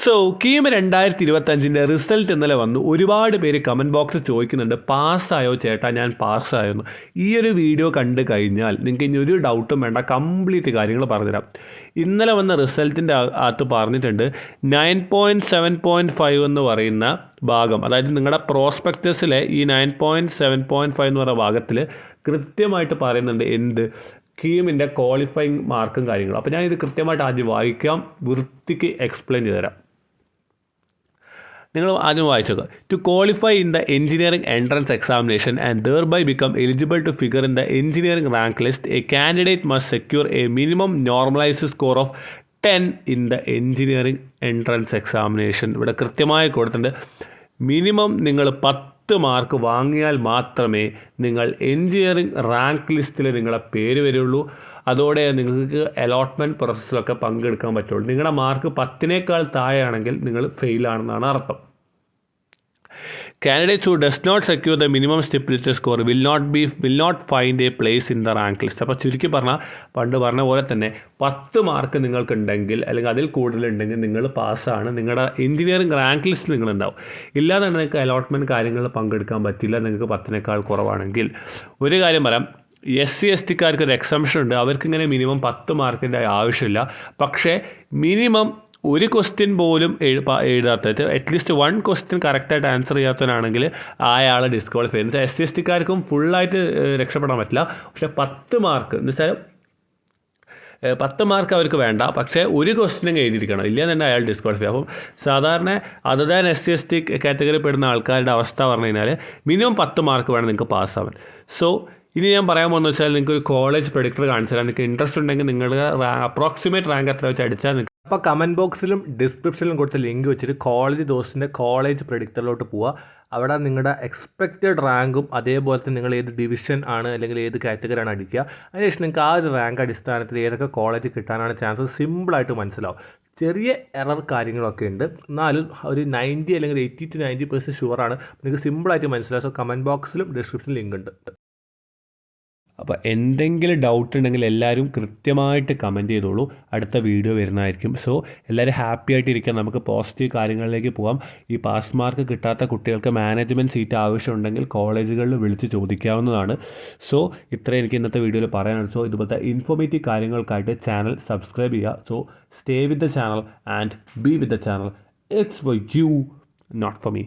So KEAM 2025 result ഇന്നലെ വന്നു. ഒരുപാട് പേര് കമൻറ്റ് ബോക്സിൽ ചോദിക്കുന്നുണ്ട്, പാസ്സായോ ചേട്ടാ, ഞാൻ പാസ്സായെന്ന്. ഈ ഒരു വീഡിയോ കണ്ടു കഴിഞ്ഞാൽ നിങ്ങൾക്ക് ഇനി ഒരു ഡൗട്ടും വേണ്ട, കംപ്ലീറ്റ് കാര്യങ്ങൾ പറഞ്ഞുതരാം. ഇന്നലെ വന്ന റിസൾട്ടിൻ്റെ അകത്ത് പറഞ്ഞിട്ടുണ്ട് 9.7.5 എന്ന് പറയുന്ന ഭാഗം, അതായത് നിങ്ങളുടെ പ്രോസ്പെക്ടസിലെ ഈ 9.7.5 എന്ന് പറയുന്ന ഭാഗത്തിൽ കൃത്യമായിട്ട് പറയുന്നുണ്ട് എന്ത് കീമിൻ്റെ ക്വാളിഫയിങ് മാർക്കും കാര്യങ്ങളും. അപ്പോൾ ഞാനിത് കൃത്യമായിട്ട് ആദ്യം വായിക്കാം, വൃത്തിക്ക് എക്സ്പ്ലെയിൻ ചെയ്തുതരാം. നിങ്ങൾ ആദ്യം വായിച്ചത്, to qualify in the engineering entrance examination and thereby become eligible to figure in the engineering rank list, a candidate must secure a minimum normalised score of 10 in the engineering entrance examination. ഇവിടെ കൃത്യമായി കൊടുത്തിട്ടുണ്ട്, minimum നിങ്ങൾ 10 mark വാങ്ങിയാൽ മാത്രമേ നിങ്ങൾ engineering rank ലിസ്റ്റിൽ നിങ്ങളുടെ പേര് വരുള്ളൂ. അതോടെ നിങ്ങൾക്ക് അലോട്ട്മെൻറ്റ് പ്രോസസ്സിലൊക്കെ പങ്കെടുക്കാൻ പറ്റുള്ളൂ. നിങ്ങളുടെ മാർക്ക് 10നേക്കാൾ താഴെയാണെങ്കിൽ നിങ്ങൾ ഫെയിലാണെന്നാണ് അർത്ഥം. Candidates who does not secure the minimum stipulated score will not find a place in the rank list. അപ്പോൾ ചുരുക്കി പറഞ്ഞാൽ പണ്ട് പറഞ്ഞ പോലെ തന്നെ 10 മാർക്ക് നിങ്ങൾക്കുണ്ടെങ്കിൽ അല്ലെങ്കിൽ അതിൽ കൂടുതലുണ്ടെങ്കിൽ നിങ്ങൾ പാസ്സാണ്, നിങ്ങളുടെ എഞ്ചിനീയറിംഗ് റാങ്ക് ലിസ്റ്റ് നിങ്ങളുണ്ടാവും. ഇല്ലാതെ നിങ്ങൾക്ക് അലോട്ട്മെൻറ്റ് കാര്യങ്ങളിൽ പങ്കെടുക്കാൻ പറ്റില്ല നിങ്ങൾക്ക് 10നേക്കാൾ കുറവാണെങ്കിൽ. ഒരു കാര്യം പറയാം, SC/ST ഒരു എക്സംഷൻ ഉണ്ട്. അവർക്കിങ്ങനെ മിനിമം 10 മാർക്കിൻ്റെ ആവശ്യമില്ല. പക്ഷേ മിനിമം ഒരു ക്വസ്റ്റ്യൻ പോലും എഴുതാത്തത്, അറ്റ്ലീസ്റ്റ് 1 ക്വസ്റ്റ്യൻ കറക്റ്റായിട്ട് ആൻസർ ചെയ്യാത്തവനാണെങ്കിൽ അയാൾ ഡിസ്ക്വാളിഫൈ ചെയ്യുന്നത്. SC/ST ഫുള്ളായിട്ട് രക്ഷപ്പെടാൻ പറ്റില്ല. പക്ഷേ 10 മാർക്ക് എന്ന് വെച്ചാൽ 10 മാർക്ക് അവർക്ക് വേണ്ട, പക്ഷേ ഒരു ക്വസ്റ്റ്യനും എഴുതിയിരിക്കണം, ഇല്ല തന്നെ അയാൾ ഡിസ്ക്വാളിഫൈ. അപ്പം സാധാരണ അതർ ദാൻ SC/ST കാറ്റഗറി പെടുന്ന ആൾക്കാരുടെ അവസ്ഥ പറഞ്ഞു കഴിഞ്ഞാൽ മിനിമം 10 മാർക്ക് വേണം നിങ്ങൾക്ക് പാസ്സാവാൻ. സോ ഇനി ഞാൻ പറയാൻ പോകുന്നത് വെച്ചാൽ നിങ്ങൾക്ക് ഒരു കോളേജ് പ്രഡിക്ടർ കാണിച്ചു തരാം. നിങ്ങൾക്ക് ഇൻട്രസ്റ്റ് ഉണ്ടെങ്കിൽ നിങ്ങളുടെ അപ്രോക്സിമേറ്റ് റാങ്ക് എത്ര വെച്ച് അടിച്ചാൽ നിങ്ങൾക്ക്. അപ്പോൾ കമൻറ്റ് ബോക്സിലും ഡിസ്ക്രിപ്ഷനിലും കൊടുത്ത ലിങ്ക് വെച്ചിട്ട് കോളേജ് ദോസിൻ്റെ കോളേജ് പ്രഡിക്ടറിലോട്ട് പോവുക. അവിടെ നിങ്ങളുടെ എക്സ്പെക്റ്റഡ് റാങ്കും അതേപോലെ തന്നെ നിങ്ങൾ ഏത് ഡിവിഷൻ ആണ് അല്ലെങ്കിൽ ഏത് കാറ്റഗറിയാണ് അടിക്കുക. അതിനുശേഷം നിങ്ങൾക്ക് ആ ഒരു റാങ്ക് അടിസ്ഥാനത്തിൽ ഏതൊക്കെ കോളേജ് കിട്ടാനാണ് ചാൻസസ് സിമ്പിളായിട്ട് മനസ്സിലാവും. ചെറിയ എറർ കാര്യങ്ങളൊക്കെ ഉണ്ട്, എന്നാലും ഒരു 90 അല്ലെങ്കിൽ 80 to 90% ഷുവറാണ്. നിങ്ങൾക്ക് സിമ്പിളായിട്ട് മനസ്സിലാവും. സോ കമൻറ്റ് ബോക്സിലും ഡിസ്ക്രിപ്ഷനിലും ലിങ്ക് ഉണ്ട്. അപ്പോൾ എന്തെങ്കിലും ഡൗട്ട് ഉണ്ടെങ്കിൽ എല്ലാവരും കൃത്യമായിട്ട് കമൻറ്റ് ചെയ്തോളൂ, അടുത്ത വീഡിയോ വരുന്നതായിരിക്കും. സോ എല്ലാവരും ഹാപ്പി ആയിട്ടിരിക്കാം, നമുക്ക് പോസിറ്റീവ് കാര്യങ്ങളിലേക്ക് പോകാം. ഈ പാസ് മാർക്ക് കിട്ടാത്ത കുട്ടികൾക്ക് മാനേജ്മെൻറ്റ് സീറ്റ് ആവശ്യമുണ്ടെങ്കിൽ കോളേജുകളിൽ വിളിച്ച് ചോദിക്കാവുന്നതാണ്. സോ ഇത്രയും എനിക്ക് ഇന്നത്തെ വീഡിയോയിൽ പറയാനാണ്. സോ ഇതുപോലത്തെ ഇൻഫോർമേറ്റീവ് കാര്യങ്ങൾക്കായിട്ട് ചാനൽ സബ്സ്ക്രൈബ് ചെയ്യുക. So stay with the channel and be with the channel. It's for you, not for me.